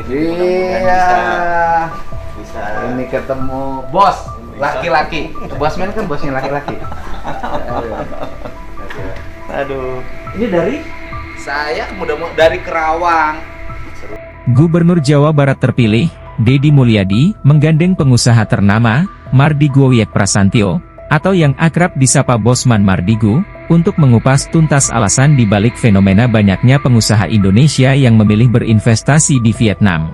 Iya. Bisa. Ini ketemu bos laki-laki. Bosman kan bosnya laki-laki. Aduh. Ini dari saya mudah-mudahan dari Kerawang. Gubernur Jawa Barat terpilih, Deddy Mulyadi, menggandeng pengusaha ternama, Mardigu Wiek Prasantyo, atau yang akrab disapa Bosman Mardigu, untuk mengupas tuntas alasan dibalik fenomena banyaknya pengusaha Indonesia yang memilih berinvestasi di Vietnam.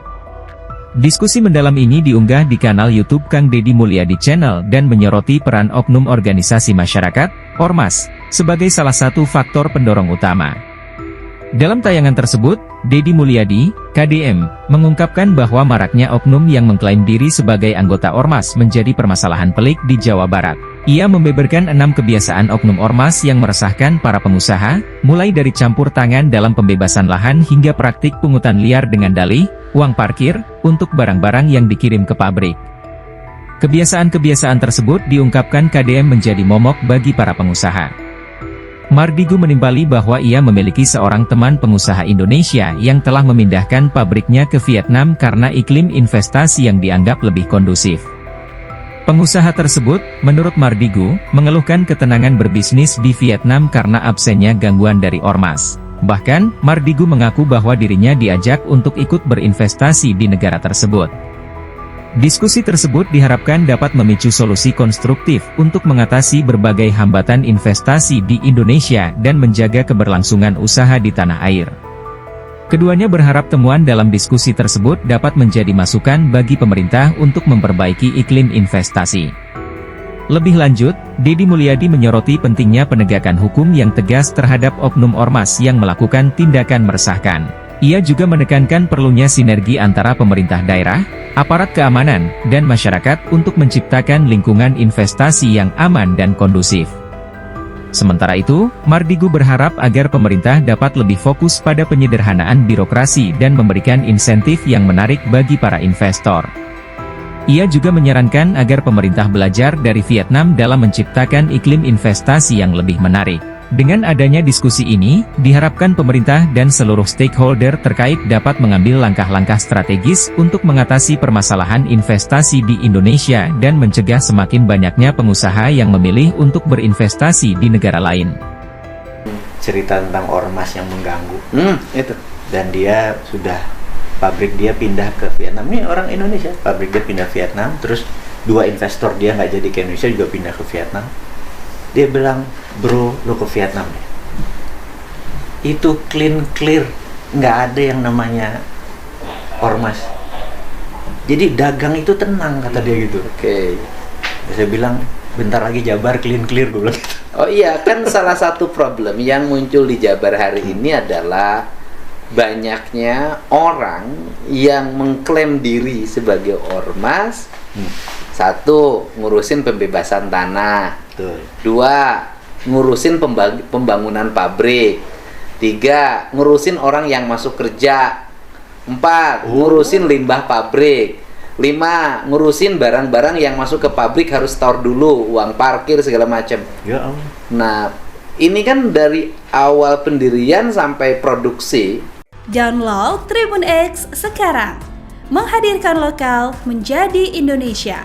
Diskusi mendalam ini diunggah di kanal YouTube Kang Deddy Mulyadi Channel dan menyoroti peran oknum organisasi masyarakat, Ormas, sebagai salah satu faktor pendorong utama. Dalam tayangan tersebut, Deddy Mulyadi, KDM, mengungkapkan bahwa maraknya oknum yang mengklaim diri sebagai anggota Ormas menjadi permasalahan pelik di Jawa Barat. Ia membeberkan 6 kebiasaan oknum Ormas yang meresahkan para pengusaha, mulai dari campur tangan dalam pembebasan lahan hingga praktik pungutan liar dengan dalih, uang parkir, untuk barang-barang yang dikirim ke pabrik. Kebiasaan-kebiasaan tersebut diungkapkan KDM menjadi momok bagi para pengusaha. Mardigu menimbali bahwa ia memiliki seorang teman pengusaha Indonesia yang telah memindahkan pabriknya ke Vietnam karena iklim investasi yang dianggap lebih kondusif. Pengusaha tersebut, menurut Mardigu, mengeluhkan ketenangan berbisnis di Vietnam karena absennya gangguan dari Ormas. Bahkan, Mardigu mengaku bahwa dirinya diajak untuk ikut berinvestasi di negara tersebut. Diskusi tersebut diharapkan dapat memicu solusi konstruktif untuk mengatasi berbagai hambatan investasi di Indonesia dan menjaga keberlangsungan usaha di tanah air. Keduanya berharap temuan dalam diskusi tersebut dapat menjadi masukan bagi pemerintah untuk memperbaiki iklim investasi. Lebih lanjut, Deddy Mulyadi menyoroti pentingnya penegakan hukum yang tegas terhadap oknum Ormas yang melakukan tindakan meresahkan. Ia juga menekankan perlunya sinergi antara pemerintah daerah, aparat keamanan, dan masyarakat untuk menciptakan lingkungan investasi yang aman dan kondusif. Sementara itu, Mardigu berharap agar pemerintah dapat lebih fokus pada penyederhanaan birokrasi dan memberikan insentif yang menarik bagi para investor. Ia juga menyarankan agar pemerintah belajar dari Vietnam dalam menciptakan iklim investasi yang lebih menarik. Dengan adanya diskusi ini, diharapkan pemerintah dan seluruh stakeholder terkait dapat mengambil langkah-langkah strategis untuk mengatasi permasalahan investasi di Indonesia dan mencegah semakin banyaknya pengusaha yang memilih untuk berinvestasi di negara lain. Cerita tentang Ormas yang mengganggu. Itu. Dan dia sudah, pabrik dia pindah ke Vietnam. Ini orang Indonesia, pabrik dia pindah Vietnam, terus 2 investor dia nggak jadi ke Indonesia juga pindah ke Vietnam. Dia bilang, bro, lu ke Vietnam deh. Itu clear, nggak ada yang namanya Ormas. Jadi dagang itu tenang, kata dia gitu. Oke. Saya bilang, bentar lagi Jabar clear, gue bilang gitu. Oh iya, kan salah satu problem yang muncul di Jabar hari ini adalah banyaknya orang yang mengklaim diri sebagai Ormas. Satu, ngurusin pembebasan tanah. Betul. 2, ngurusin pembangunan pabrik. 3, ngurusin orang yang masuk kerja. 4, ngurusin limbah pabrik. 5, ngurusin barang-barang yang masuk ke pabrik harus store dulu, uang parkir segala macam. Ya Allah. Nah, ini kan dari awal pendirian sampai produksi. Download Tribun X sekarang. Menghadirkan lokal menjadi Indonesia.